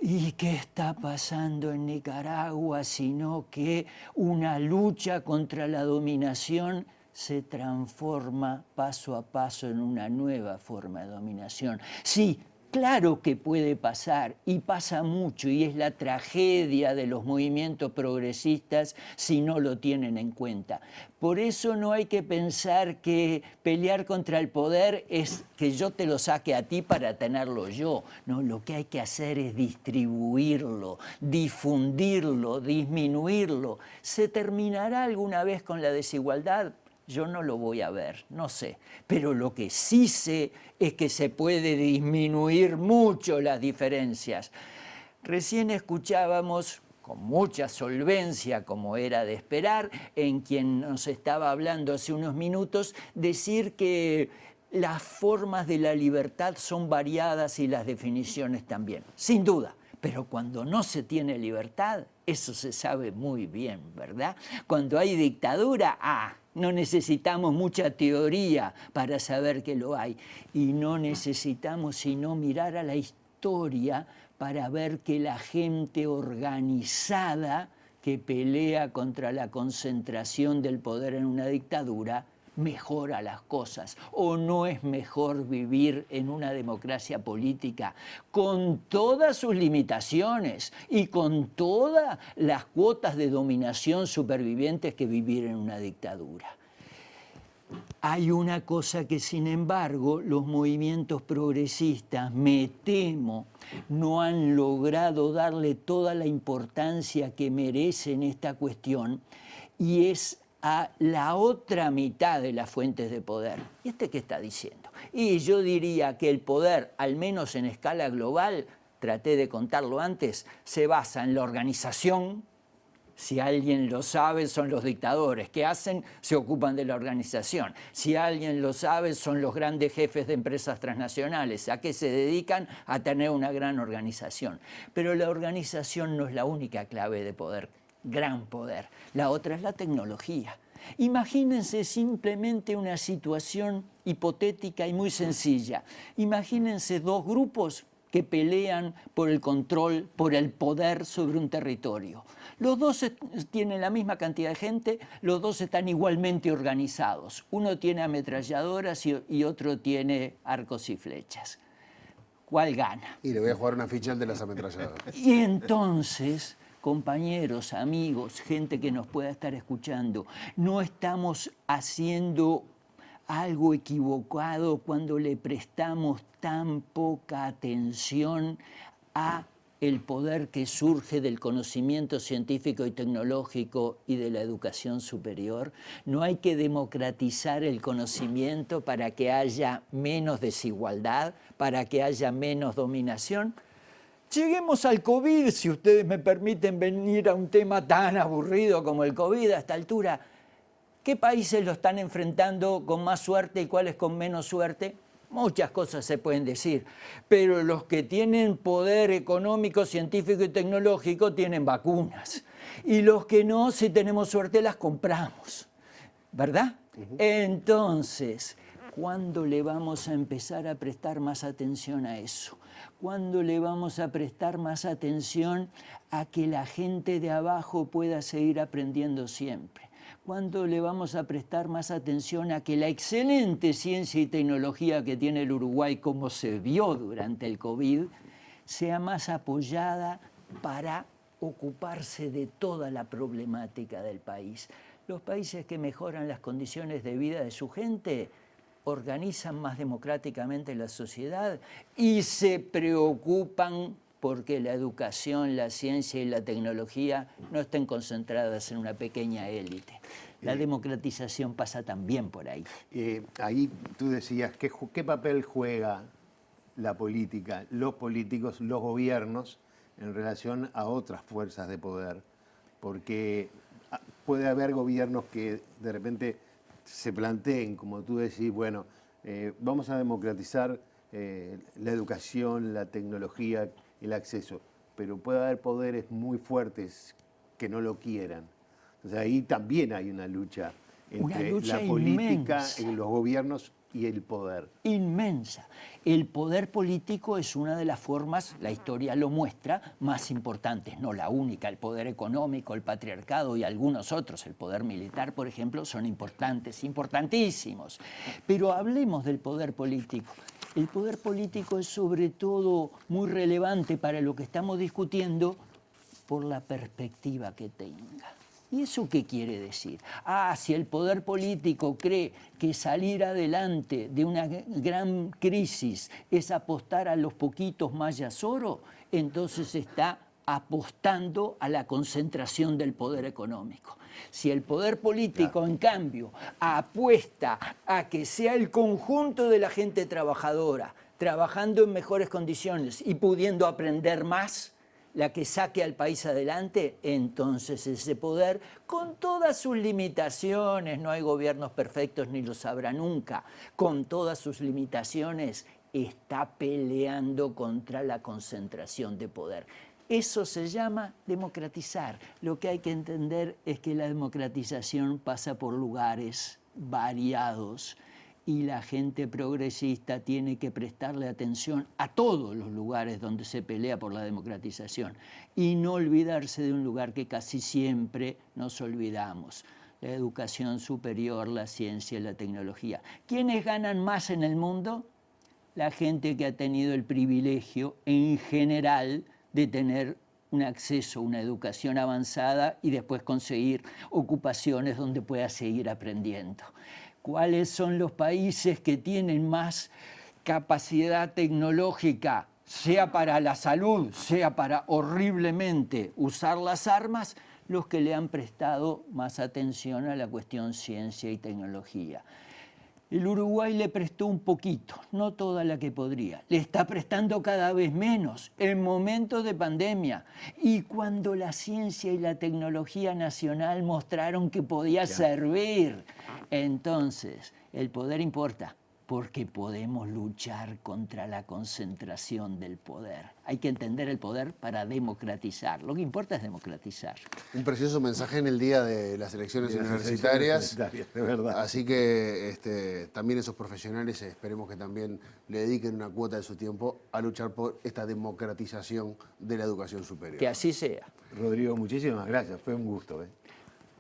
¿Y qué está pasando en Nicaragua sino que una lucha contra la dominación se transforma paso a paso en una nueva forma de dominación? Sí, Claro que puede pasar, y pasa mucho, y es la tragedia de los movimientos progresistas si no lo tienen en cuenta. Por eso no hay que pensar que pelear contra el poder es que yo te lo saque a ti para tenerlo yo. No, lo que hay que hacer es distribuirlo, difundirlo, disminuirlo. ¿Se terminará alguna vez con la desigualdad? Yo no lo voy a ver, no sé. Pero lo que sí sé es que se puede disminuir mucho las diferencias. Recién escuchábamos con mucha solvencia, como era de esperar, en quien nos estaba hablando hace unos minutos, decir que las formas de la libertad son variadas y las definiciones también. Sin duda. Pero cuando no se tiene libertad, eso se sabe muy bien, ¿verdad? Cuando hay dictadura, no necesitamos mucha teoría para saber que lo hay. Y no necesitamos sino mirar a la historia para ver que la gente organizada que pelea contra la concentración del poder en una dictadura mejora las cosas. ¿O no es mejor vivir en una democracia política con todas sus limitaciones y con todas las cuotas de dominación supervivientes que vivir en una dictadura? Hay una cosa que, sin embargo, los movimientos progresistas, me temo, no han logrado darle toda la importancia que merecen esta cuestión, y es a la otra mitad de las fuentes de poder. ¿Y qué está diciendo? Y yo diría que el poder, al menos en escala global, traté de contarlo antes, se basa en la organización. Si alguien lo sabe, son los dictadores. ¿Qué hacen? Se ocupan de la organización. Si alguien lo sabe, son los grandes jefes de empresas transnacionales. ¿A qué se dedican? A tener una gran organización. Pero la organización no es la única clave de poder. Gran poder. La otra es la tecnología. Imagínense simplemente una situación hipotética y muy sencilla. Imagínense dos grupos que pelean por el control, por el poder sobre un territorio. Los dos tienen la misma cantidad de gente, los dos están igualmente organizados. Uno tiene ametralladoras y otro tiene arcos y flechas. ¿Cuál gana? Y le voy a jugar una ficha al de las ametralladoras. Y entonces, compañeros, amigos, gente que nos pueda estar escuchando, no estamos haciendo algo equivocado cuando le prestamos tan poca atención a el poder que surge del conocimiento científico y tecnológico y de la educación superior. No hay que democratizar el conocimiento para que haya menos desigualdad, para que haya menos dominación. Lleguemos al COVID, si ustedes me permiten venir a un tema tan aburrido como el COVID a esta altura. ¿Qué países lo están enfrentando con más suerte y cuáles con menos suerte? Muchas cosas se pueden decir, pero los que tienen poder económico, científico y tecnológico tienen vacunas. Y los que no, si tenemos suerte, las compramos, ¿verdad? Entonces, ¿cuándo le vamos a empezar a prestar más atención a eso? ¿Cuándo le vamos a prestar más atención a que la gente de abajo pueda seguir aprendiendo siempre? ¿Cuándo le vamos a prestar más atención a que la excelente ciencia y tecnología que tiene el Uruguay, como se vio durante el COVID, sea más apoyada para ocuparse de toda la problemática del país? Los países que mejoran las condiciones de vida de su gente organizan más democráticamente la sociedad y se preocupan porque la educación, la ciencia y la tecnología no estén concentradas en una pequeña élite. La democratización pasa también por ahí. Ahí tú decías, ¿qué papel juega la política, los políticos, los gobiernos en relación a otras fuerzas de poder? Porque puede haber gobiernos que de repente se planteen, como tú decís, bueno, vamos a democratizar la educación, la tecnología, el acceso, pero puede haber poderes muy fuertes que no lo quieran. Entonces ahí también hay una lucha entre la política, los gobiernos y el poder. Inmensa. El poder político es una de las formas, la historia lo muestra, más importantes, no la única. El poder económico, el patriarcado y algunos otros, el poder militar, por ejemplo, son importantes, importantísimos. Pero hablemos del poder político. El poder político es sobre todo muy relevante para lo que estamos discutiendo por la perspectiva que tenga. ¿Y eso qué quiere decir? Si el poder político cree que salir adelante de una gran crisis es apostar a los poquitos mayas oro, entonces está apostando a la concentración del poder económico. Si el poder político, en cambio, apuesta a que sea el conjunto de la gente trabajadora, trabajando en mejores condiciones y pudiendo aprender más, la que saque al país adelante, entonces ese poder, con todas sus limitaciones, no hay gobiernos perfectos ni los habrá nunca, con todas sus limitaciones, está peleando contra la concentración de poder. Eso se llama democratizar. Lo que hay que entender es que la democratización pasa por lugares variados y la gente progresista tiene que prestarle atención a todos los lugares donde se pelea por la democratización y no olvidarse de un lugar que casi siempre nos olvidamos: la educación superior, la ciencia y la tecnología. ¿Quiénes ganan más en el mundo? La gente que ha tenido el privilegio, en general, de tener un acceso a una educación avanzada y después conseguir ocupaciones donde pueda seguir aprendiendo. ¿Cuáles son los países que tienen más capacidad tecnológica, sea para la salud, sea para horriblemente usar las armas? Los que le han prestado más atención a la cuestión ciencia y tecnología. El Uruguay le prestó un poquito, no toda la que podría. Le está prestando cada vez menos en momentos de pandemia. Y cuando la ciencia y la tecnología nacional mostraron que podía servir, entonces el poder importa, porque podemos luchar contra la concentración del poder. Hay que entender el poder para democratizar. Lo que importa es democratizar. Un precioso mensaje en el día de las elecciones universitarias. De verdad. Así que también esos profesionales esperemos que también le dediquen una cuota de su tiempo a luchar por esta democratización de la educación superior. Que así sea. Rodrigo, muchísimas gracias. Fue un gusto.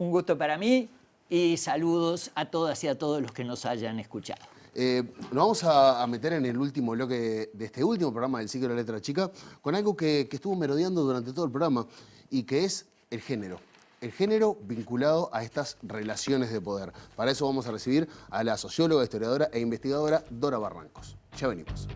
Un gusto para mí y saludos a todas y a todos los que nos hayan escuchado. Nos vamos a meter en el último bloque de este último programa del ciclo de la letra chica con algo que estuvo merodeando durante todo el programa y que es el género. El género vinculado a estas relaciones de poder. Para eso vamos a recibir a la socióloga, historiadora e investigadora Dora Barrancos. Ya venimos.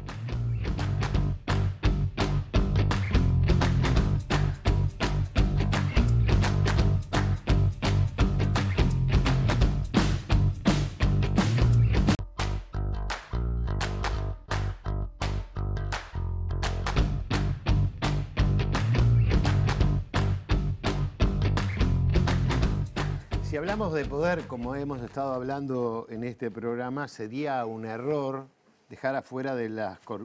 Si hablamos de poder, como hemos estado hablando en este programa, sería un error dejar afuera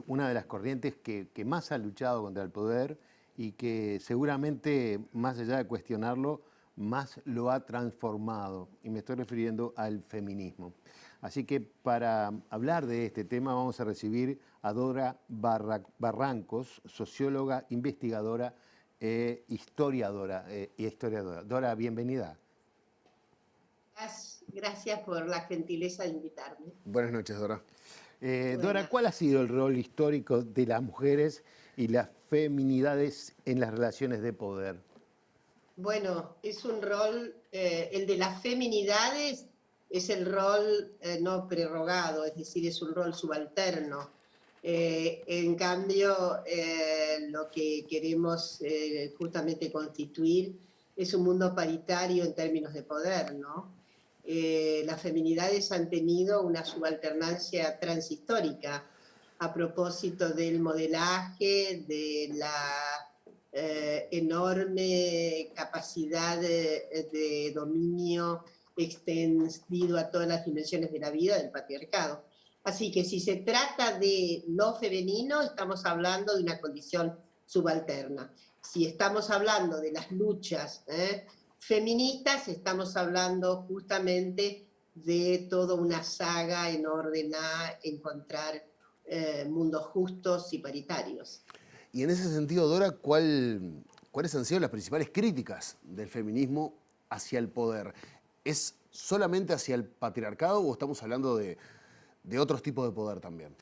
una de las corrientes que más ha luchado contra el poder y que seguramente, más allá de cuestionarlo, más lo ha transformado. Y me estoy refiriendo al feminismo. Así que para hablar de este tema vamos a recibir a Dora Barrancos, socióloga, investigadora e historiadora. Dora, bienvenida. Gracias por la gentileza de invitarme. Buenas noches, Dora. Dora, ¿cuál ha sido el rol histórico de las mujeres y las feminidades en las relaciones de poder? Bueno, es un rol, el de las feminidades es el rol no prerrogado, es decir, es un rol subalterno. En cambio, lo que queremos justamente constituir es un mundo paritario en términos de poder, ¿no? Las feminidades han tenido una subalternancia transhistórica a propósito del modelaje, de la enorme capacidad de dominio extendido a todas las dimensiones de la vida del patriarcado. Así que si se trata de lo femenino, estamos hablando de una condición subalterna. Si estamos hablando de las luchas feministas, estamos hablando justamente de toda una saga en orden a encontrar mundos justos y paritarios. Y en ese sentido, Dora, ¿cuáles han sido las principales críticas del feminismo hacia el poder? ¿Es solamente hacia el patriarcado o estamos hablando de otros tipos de poder también?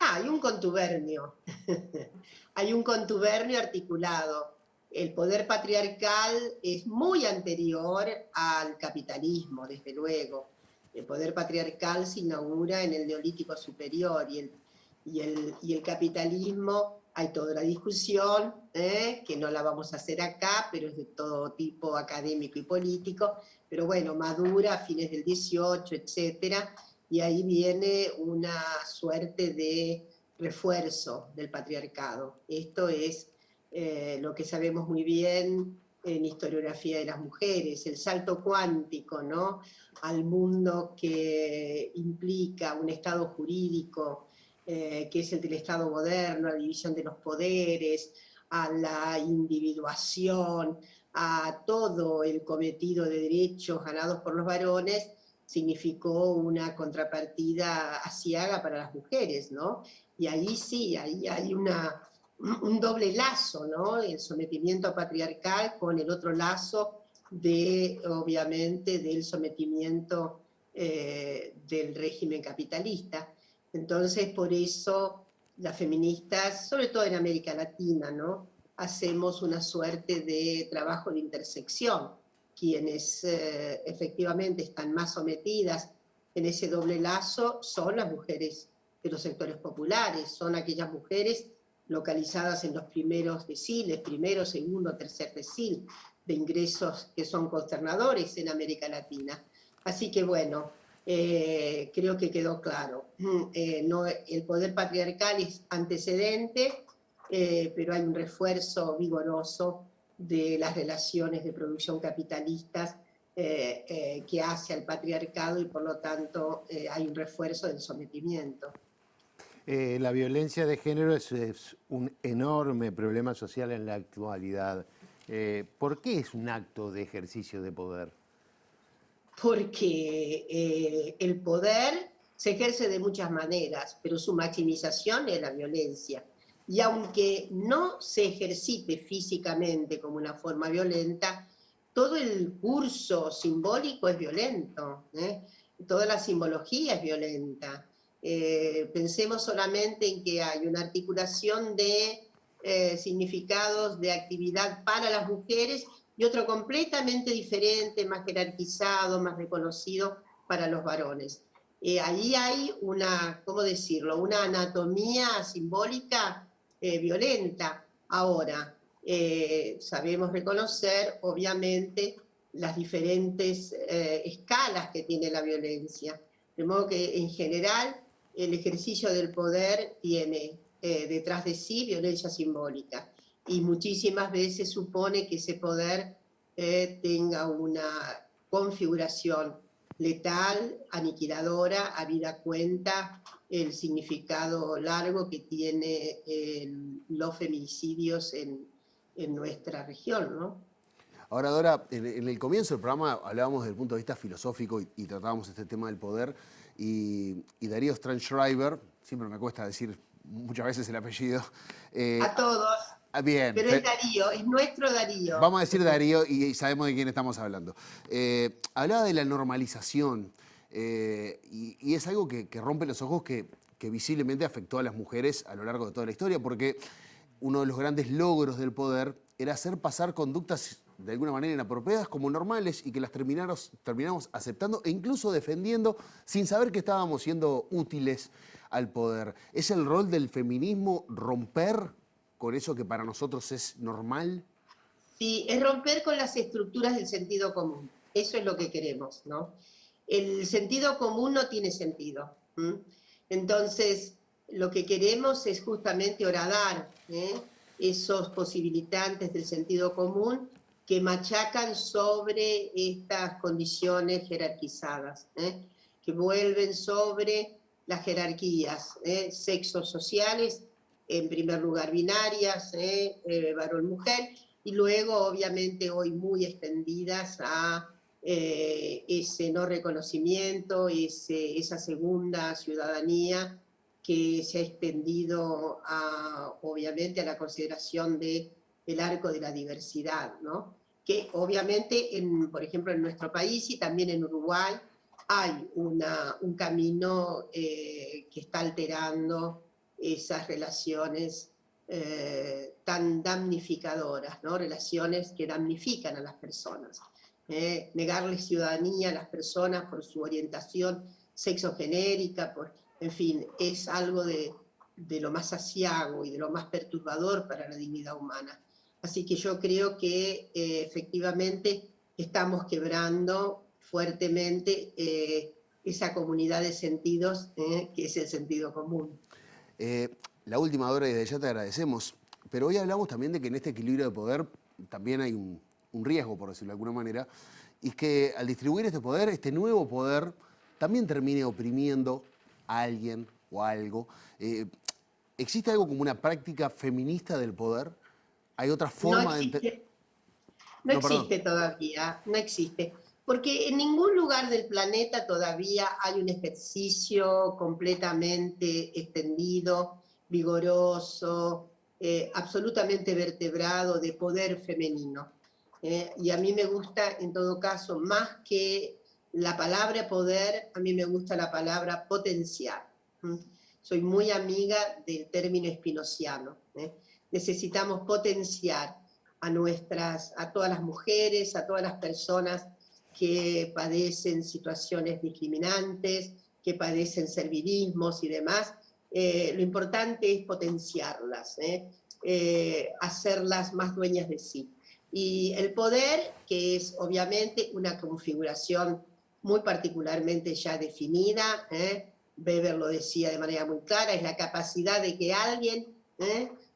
Hay un contubernio, hay un contubernio articulado. El poder patriarcal es muy anterior al capitalismo, desde luego. El poder patriarcal se inaugura en el Neolítico Superior y el capitalismo, hay toda la discusión, que no la vamos a hacer acá, pero es de todo tipo académico y político, pero bueno, madura a fines del 18, etcétera, y ahí viene una suerte de refuerzo del patriarcado. Esto es lo que sabemos muy bien en historiografía de las mujeres, el salto cuántico, ¿no?, al mundo que implica un estado jurídico, que es el del Estado moderno, la división de los poderes, a la individuación, a todo el cometido de derechos ganados por los varones, significó una contrapartida aciaga para las mujeres, ¿no? Y ahí sí, ahí hay un doble lazo, ¿no? El sometimiento patriarcal con el otro lazo obviamente, del sometimiento del régimen capitalista. Entonces, por eso las feministas, sobre todo en América Latina, ¿no?, hacemos una suerte de trabajo de intersección. Quienes efectivamente están más sometidas en ese doble lazo son las mujeres de los sectores populares, son aquellas mujeres localizadas en los primeros deciles, primero, segundo, tercer decil, de ingresos que son consternadores en América Latina. Así que bueno, creo que quedó claro. El poder patriarcal es antecedente, pero hay un refuerzo vigoroso de las relaciones de producción capitalistas que hace al patriarcado y por lo tanto hay un refuerzo del sometimiento. La violencia de género es un enorme problema social en la actualidad. ¿Por qué es un acto de ejercicio de poder? Porque el poder se ejerce de muchas maneras, pero su maximización es la violencia. Y aunque no se ejercite físicamente como una forma violenta, todo el curso simbólico es violento, toda la simbología es violenta. Pensemos solamente en que hay una articulación de significados de actividad para las mujeres y otro completamente diferente, más jerarquizado, más reconocido para los varones. Ahí hay una, ¿cómo decirlo?, una anatomía simbólica violenta. Ahora, sabemos reconocer, obviamente, las diferentes escalas que tiene la violencia. De modo que, en general, el ejercicio del poder tiene detrás de sí violencia simbólica. Y muchísimas veces supone que ese poder tenga una configuración letal, aniquiladora, habida cuenta el significado largo que tiene los feminicidios en nuestra región, ¿no? Ahora, Dora, en el comienzo del programa hablábamos desde el punto de vista filosófico y tratábamos este tema del poder, y Darío Strandschreiber, siempre me cuesta decir muchas veces el apellido. A todos. Bien. Pero es Darío, es nuestro Darío. Vamos a decir Darío y sabemos de quién estamos hablando. Hablaba de la normalización y es algo que rompe los ojos que visiblemente afectó a las mujeres a lo largo de toda la historia, porque uno de los grandes logros del poder era hacer pasar conductas de alguna manera inapropiadas como normales y que las terminamos aceptando e incluso defendiendo sin saber que estábamos siendo útiles al poder. ¿Es el rol del feminismo romper con eso que para nosotros es normal? Sí, es romper con las estructuras del sentido común. Eso es lo que queremos, ¿no? El sentido común no tiene sentido. Entonces, lo que queremos es justamente horadar esos posibilitantes del sentido común que machacan sobre estas condiciones jerarquizadas, que vuelven sobre las jerarquías sexos sociales, en primer lugar binarias, varón-mujer, y luego obviamente hoy muy extendidas a ese no reconocimiento, esa segunda ciudadanía que se ha extendido obviamente a la consideración del arco de la diversidad, ¿no? Que obviamente, por ejemplo, en nuestro país y también en Uruguay hay un camino que está alterando esas relaciones tan damnificadoras, ¿no? Relaciones que damnifican a las personas. Negarle ciudadanía a las personas por su orientación sexogenérica, en fin, es algo de lo más aciago y de lo más perturbador para la dignidad humana. Así que yo creo que efectivamente estamos quebrando fuertemente esa comunidad de sentidos que es el sentido común. La última hora y desde ya te agradecemos, pero hoy hablamos también de que en este equilibrio de poder también hay un riesgo, por decirlo de alguna manera, y es que al distribuir este poder, este nuevo poder, también termine oprimiendo a alguien o a algo. ¿Existe algo como una práctica feminista del poder? ¿Hay otra forma de...? No existe todavía, no existe. Porque en ningún lugar del planeta todavía hay un ejercicio completamente extendido, vigoroso, absolutamente vertebrado de poder femenino. Y a mí me gusta, en todo caso, más que la palabra poder, a mí me gusta la palabra potenciar. Soy muy amiga del término espinociano. Necesitamos potenciar a todas las mujeres, a todas las personas que padecen situaciones discriminantes, que padecen servilismos y demás. Lo importante es potenciarlas, hacerlas más dueñas de sí. Y el poder, que es obviamente una configuración muy particularmente ya definida, Weber lo decía de manera muy clara, es la capacidad de que alguien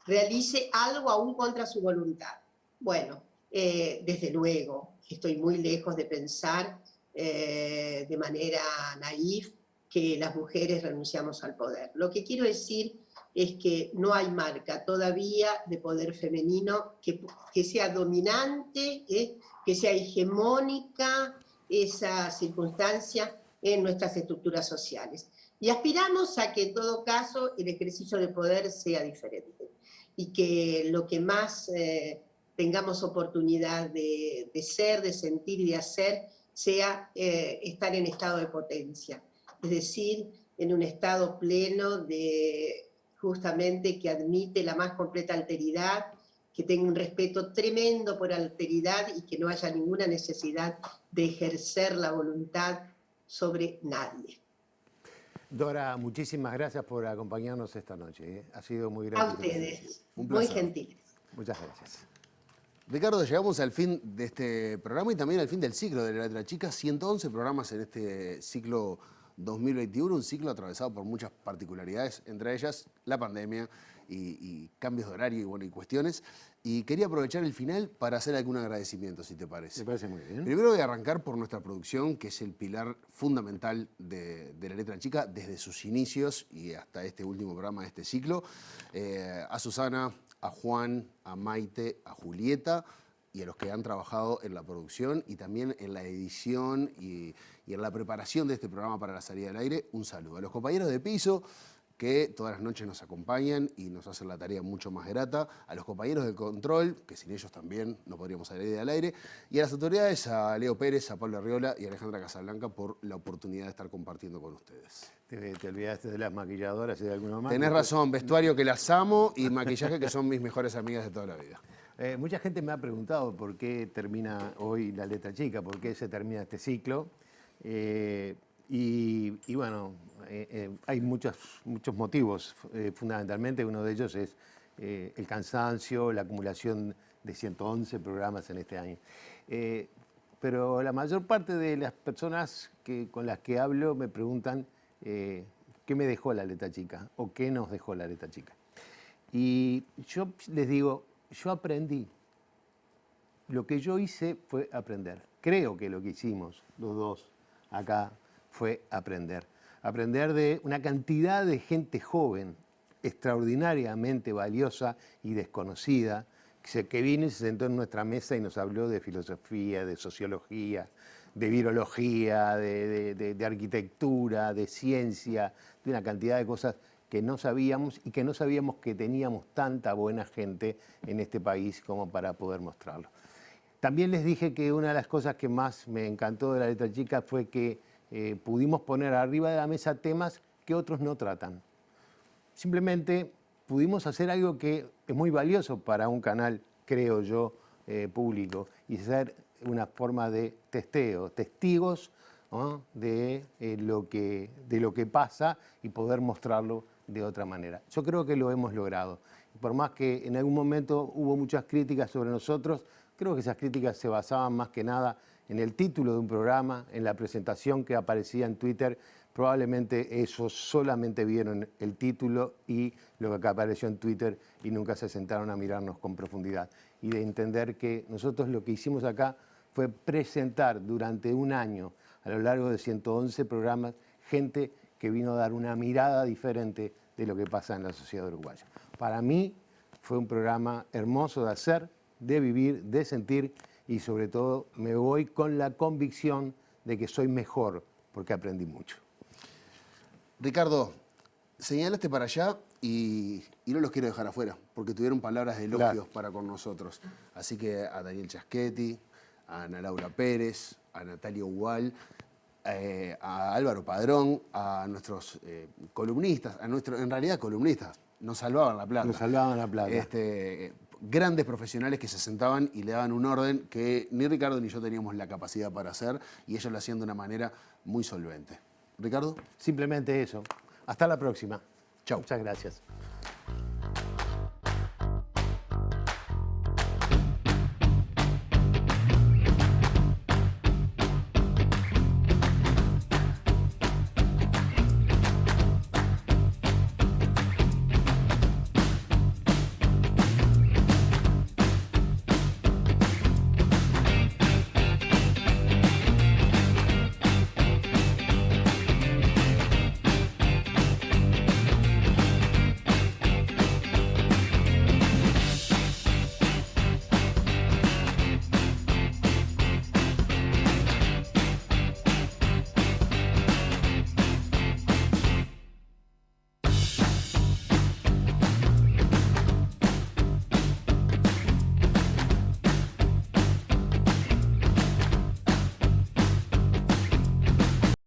realice algo aún contra su voluntad. Bueno, desde luego, estoy muy lejos de pensar de manera naif que las mujeres renunciamos al poder. Lo que quiero decir es que no hay marca todavía de poder femenino que sea dominante, que sea hegemónica esa circunstancia en nuestras estructuras sociales. Y aspiramos a que en todo caso el ejercicio de poder sea diferente y que lo que más tengamos oportunidad de ser, de sentir y de hacer sea estar en estado de potencia, es decir, en un estado pleno de justamente que admite la más completa alteridad, que tenga un respeto tremendo por la alteridad y que no haya ninguna necesidad de ejercer la voluntad sobre nadie. Dora, muchísimas gracias por acompañarnos esta noche. Ha sido muy grande. A ustedes, Un muy placer. gentiles. Muchas gracias. Ricardo, llegamos al fin de este programa y también al fin del ciclo de La Letra Chica. 111 programas en este ciclo 2021, un ciclo atravesado por muchas particularidades, entre ellas la pandemia y cambios de horario y cuestiones. Y quería aprovechar el final para hacer algún agradecimiento, si te parece. Me parece muy bien. Primero voy a arrancar por nuestra producción, que es el pilar fundamental de La Letra Chica desde sus inicios y hasta este último programa de este ciclo. A Susana, a Juan, a Maite, a Julieta y a los que han trabajado en la producción y también en la edición y en la preparación de este programa para la salida al aire, un saludo. A los compañeros de piso que todas las noches nos acompañan y nos hacen la tarea mucho más grata, a los compañeros de control, que sin ellos también no podríamos salir al aire, y a las autoridades, a Leo Pérez, a Pablo Arriola y a Alejandra Casablanca por la oportunidad de estar compartiendo con ustedes. Te olvidaste de las maquilladoras y de alguna más. Tenés razón, vestuario que las amo y maquillaje que son mis mejores amigas de toda la vida. Mucha gente me ha preguntado por qué termina hoy La Letra Chica, por qué se termina este ciclo. Y bueno, hay muchos motivos. Fundamentalmente uno de ellos es el cansancio, la acumulación de 111 programas en este año. Pero la mayor parte de las personas con las que hablo me preguntan qué me dejó La Letra Chica o qué nos dejó La Letra Chica. Y yo les digo, yo aprendí. Lo que yo hice fue aprender. Creo que lo que hicimos los dos acá fue aprender. Aprender de una cantidad de gente joven, extraordinariamente valiosa y desconocida, que vino y se sentó en nuestra mesa y nos habló de filosofía, de sociología, de virología, de arquitectura, de ciencia, de una cantidad de cosas que no sabíamos y que no sabíamos que teníamos tanta buena gente en este país como para poder mostrarlo. También les dije que una de las cosas que más me encantó de La Letra Chica fue que pudimos poner arriba de la mesa temas que otros no tratan. simplemente pudimos hacer algo que es muy valioso para un canal, creo yo, público, y ser una forma de testeo, testigos, ¿no?, de lo que pasa y poder mostrarlo de otra manera. Yo creo que lo hemos logrado. Por más que en algún momento hubo muchas críticas sobre nosotros, creo que esas críticas se basaban más que nada en el título de un programa, en la presentación que aparecía en Twitter. Probablemente ellos solamente vieron el título y lo que apareció en Twitter y nunca se sentaron a mirarnos con profundidad. Y de entender que nosotros lo que hicimos acá fue presentar durante un año, a lo largo de 111 programas, gente que vino a dar una mirada diferente de lo que pasa en la sociedad uruguaya. Para mí fue un programa hermoso de hacer, de vivir, de sentir, y sobre todo me voy con la convicción de que soy mejor porque aprendí mucho. Ricardo, señalaste para allá y no los quiero dejar afuera, porque tuvieron palabras de elogios para con nosotros. Así que a Daniel Chaschetti, a Ana Laura Pérez, a Natalia Ugual, a Álvaro Padrón, a nuestros columnistas, en realidad columnistas, nos salvaban la plata. Nos salvaban la plata. Grandes profesionales que se sentaban y le daban un orden que ni Ricardo ni yo teníamos la capacidad para hacer, y ellos lo hacían de una manera muy solvente. ¿Ricardo? Simplemente eso. Hasta la próxima. Chau. Muchas gracias.